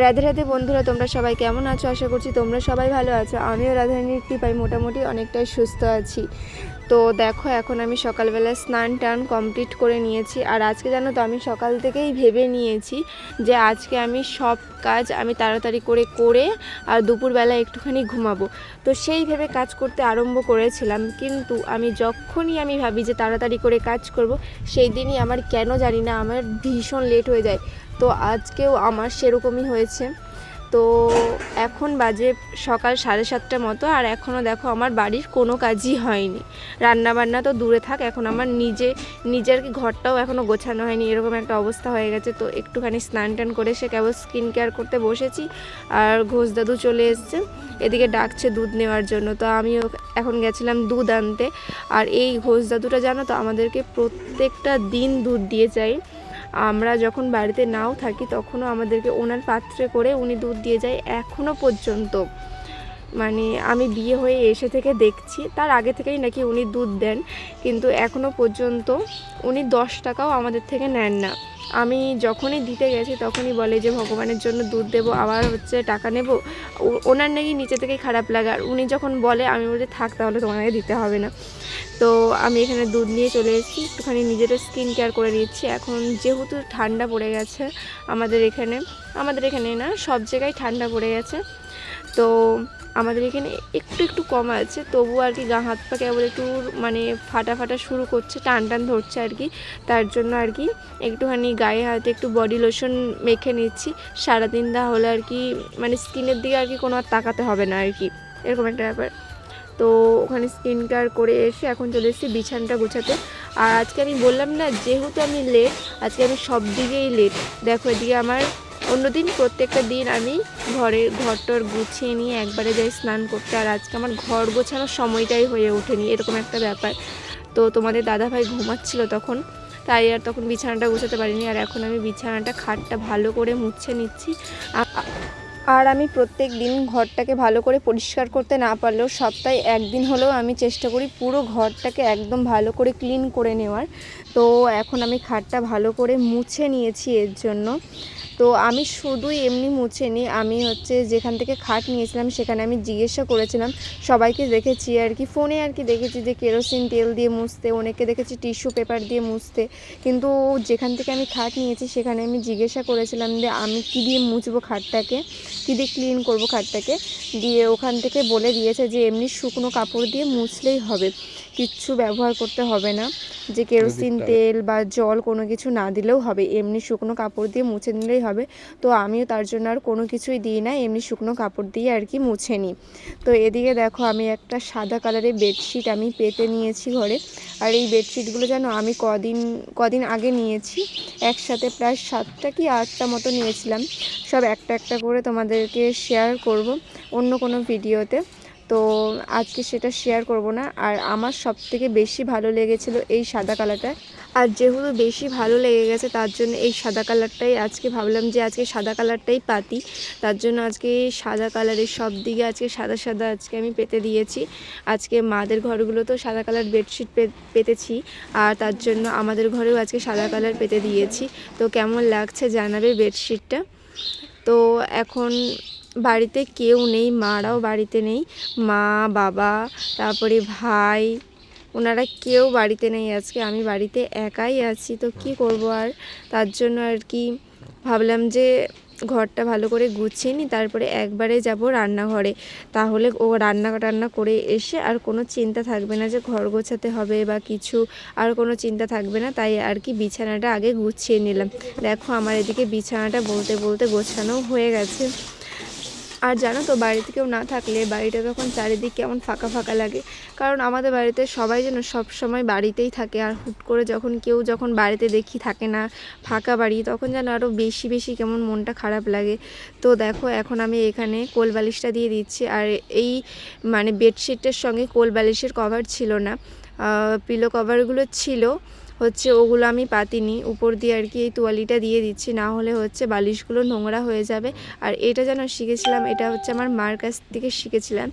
রাধে রাধে বন্ধুরা, তোমরা সবাই কেমন আছো? আশা করছি তোমরা সবাই ভালো আছো। আমিও রাধারানীর কৃপায় মোটামুটি অনেকটাই সুস্থ আছি। তো দেখো, এখন আমি সকালবেলা স্নান টান কমপ্লিট করে নিয়েছি। আর আজকে জানো তো, আমি সকাল থেকেই ভেবে নিয়েছি যে আজকে আমি সব কাজ আমি তাড়াতাড়ি করে আর দুপুরবেলা একটুখানি ঘুমাবো। তো সেই ভেবে কাজ করতে আরম্ভ করেছিলাম, কিন্তু যখনই আমি ভাবি যে তাড়াতাড়ি করে কাজ করব, সেই দিনই আমার কেন জানি না আমার ভীষণ লেট হয়ে যায়। তো আজকেও আমার সেরকমই হয়েছে। তো এখন বাজে সকাল 7:30 মতো, আর এখনও দেখো আমার বাড়ির কোনো কাজই হয়নি। রান্নাবান্না তো দূরে থাক, এখন আমার নিজের ঘরটাও এখনও গোছানো হয়নি, এরকম একটা অবস্থা হয়ে গেছে। তো একটুখানি স্নান টান করে সে কেবল স্কিন কেয়ার করতে বসেছি। আর ঘোষ দাদু চলে এসছে, এদিকে ডাকছে দুধ নেওয়ার জন্য। তো আমিও এখন গেছিলাম দুধ আনতে। আর এই ঘোষ দাদুটা জানো তো, আমাদেরকে প্রত্যেকটা দিন দুধ দিয়ে যায়। আমরা যখন বাড়িতে নাও থাকি তখনও আমাদেরকে ওনার পাত্রে করে উনি দুধ দিয়ে যায় এখনও পর্যন্ত। মানে আমি বিয়ে হয়ে এসে থেকে দেখছি, তার আগে থেকেই নাকি উনি দুধ দেন, কিন্তু এখনও পর্যন্ত উনি 10 টাকাও আমাদের থেকে নেন না। আমি যখনই দিতে গেছি তখনই বলে যে ভগবানের জন্য দুধ দেবো, আবার টাকা নেব। ওনার নাকি নিচে থেকেই খারাপ লাগে। আর উনি যখন বলে আমি বলি থাক, তাহলে তোমাকে দিতে হবে না। তো আমি এখানে দুধ নিয়ে চলে এসেছি, একটুখানি নিজেদের স্কিন কেয়ার করে নিচ্ছি। এখন যেহেতু ঠান্ডা পড়ে গেছে আমাদের এখানে না, সব জায়গায় ঠান্ডা পড়ে গেছে। তো আমাদের এখানে একটু একটু কম আছে, তবু আর কি গা হাত পা কেবল একটু মানে ফাটা শুরু করছে, টান ধরছে আর কি। তার জন্য আর কি একটুখানি গায়ে হাতে একটু বডি লোশন মেখে নিচ্ছি সারাদিন, তাহলে আর কি মানে স্কিনের দিকে আর কি কোনো আর তাকাতে হবে না আর কি, এরকম একটা ব্যাপার। তো ওখানে স্কিন কেয়ার করে এসে এখন চলে এসেছি বিছানাটা গোছাতে। আর আজকে আমি বললাম না, যেহেতু আমি লেট, আজকে আমি সব দিকেই লেট। দেখো এদিকে আমার অন্যদিন প্রত্যেকটা দিন আমি ঘরটর গুছিয়ে নিয়ে একবারে যাই স্নান করতে, আর আজকে আমার ঘর গোছানোর সময়টাই হয়ে ওঠেনি, এরকম একটা ব্যাপার। তো তোমাদের দাদাভাই ঘুমাচ্ছিল তখন, তাই আর তখন বিছানাটা গোছাতে পারিনি। আর এখন আমি খাটটা ভালো করে মুছে নিচ্ছি। আর আমি প্রত্যেক দিন ঘরটাকে ভালো করে পরিষ্কার করতে না পারলেও সপ্তাহে একদিন হলেও আমি চেষ্টা করি পুরো ঘরটাকে একদম ভালো করে ক্লিন করে নেওয়ার। তো এখন আমি খাটটা ভালো করে মুছে নিয়েছি এর জন্য। তো আমি শুধুই এমনি মুছে নিই, আমি যেখান থেকে খাট নিয়েছিলাম সেখানে আমি জিজ্ঞাসা করেছিলাম সবাইকে, দেখেছি আর কি ফোনে আর কি দেখেছি যে কেরোসিন তেল দিয়ে মুছতে, অনেকে দেখেছি টিস্যু পেপার দিয়ে মুছতে, কিন্তু যেখান থেকে আমি খাট নিয়েছি সেখানে আমি জিজ্ঞাসা করেছিলাম যে আমি কী দিয়ে মুছবো খাটটাকে, কী দিয়ে ক্লিন করবো খাটটাকে। দিয়ে ওখান থেকে বলে দিয়েছে যে এমনি শুকনো কাপড় দিয়ে মুছলেই হবে, কিচ্ছু ব্যবহার করতে হবে না, যে কেরোসিন তেল বা জল কোনো কিছু না দিলেও হবে, এমনি শুকনো কাপড় দিয়ে মুছে নিলেই হবে। তো আমিও তার জন্য আর কোনো কিছুই দিই না, এমনি শুকনো কাপড় দিয়ে আর কি মুছে নিই। তো এদিকে দেখো, আমি একটা সাদা কালারের বেডশিট আমি পেতে নিয়েছি ঘরে। আর এই বেডশিটগুলো যেন আমি কদিন আগে নিয়েছি, একসাথে প্রায় 7টা কি 8টা মতো নিয়েছিলাম। সব একটা একটা করে তোমাদেরকে শেয়ার করব অন্য কোনো ভিডিওতে। তো আজকে সেটা শেয়ার করব না। আর আমার সবথেকে বেশি ভালো লেগেছিল এই সাদা কালারটা। আর যেহেতু বেশি ভালো লেগে গেছে তার জন্য এই সাদা কালারটাই আজকে ভাবলাম যে আজকে সাদা কালারটাই পাতি। তার জন্য আজকে সাদা কালারের সব দিকে আজকে সাদা আজকে আমি পেতে দিয়েছি। আজকে মাদের ঘরগুলোতেও সাদা কালার বেডশিট পেতেছি, আর তার জন্য আমাদের ঘরেও আজকে সাদা কালার পেতে দিয়েছি। তো কেমন লাগছে জানাবে বেডশিটটা। তো এখন বাড়িতে কেউ নেই, মারাও বাড়িতে নেই, মা বাবা তারপরে ভাই, ওনারা কেউ বাড়িতে নেই আজকে, আমি বাড়িতে একাই আছি। তো কি করব আর, তার জন্য আর কি ভাবলাম যে ঘরটা ভালো করে গুছিয়ে নিই, তারপরে একবারে যাব রান্নাঘরে, তাহলে ও রান্না করে এসে আর কোনো চিন্তা থাকবে না যে ঘর গোছাতে হবে বা কিছু, আর কোনো চিন্তা থাকবে না। তাই আর কি বিছানাটা আগে গুছিয়ে নিলাম। দেখো আমার এদিকে বিছানাটা বলতে বলতে গোছানো হয়ে গেছে। আর জানো তো, বাড়িতে কেউ না থাকলে বাড়িটা তখন চারিদিক কেমন ফাঁকা লাগে, কারণ আমাদের বাড়িতে সবাই যেন সব সময় বাড়িতেই থাকে। আর হুট করে যখন বাড়িতে দেখি থাকে না, ফাঁকা বাড়ি, তখন যেন আরও বেশি কেমন মনটা খারাপ লাগে। তো দেখো এখন আমি এখানে কোল বালিশটা দিয়ে দিচ্ছি। আর এই মানে বেডশিটটার সঙ্গে কোল বালিশের কভার ছিল না, পিলো কভারগুলো ছিল, হচ্ছে ওগুলো আমি পাতিনি, উপর দিয়ে আর কি এই তোয়ালিটা দিয়ে দিচ্ছি, না হলে হচ্ছে বালিশগুলো নোংরা হয়ে যাবে। আর এটা যেন শিখেছিলাম, এটা হচ্ছে আমার মার কাছ থেকে শিখেছিলাম,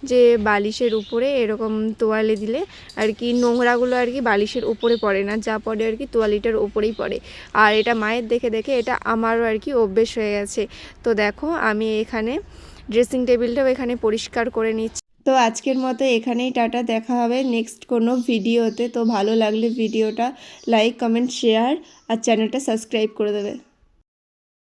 যে বালিশের উপরে এরকম তোয়ালে দিলে আর কি নোংরাগুলো আর কি বালিশের উপরে পড়ে না, যা পড়ে আর কি তোয়ালিটার উপরেই পড়ে। আর এটা মায়ের দেখে দেখে এটা আমারও আর কি অভ্যেস হয়ে গেছে। তো দেখো আমি এখানে ড্রেসিং টেবিলটাও এখানে পরিষ্কার করে নিচ্ছি। তো আজকের মতো এখানেই টাটা, দেখা হবে নেক্সট কোনো ভিডিওতে। তো ভালো লাগলে ভিডিওটা লাইক কমেন্ট শেয়ার আর চ্যানেলটা সাবস্ক্রাইব করে দেবে।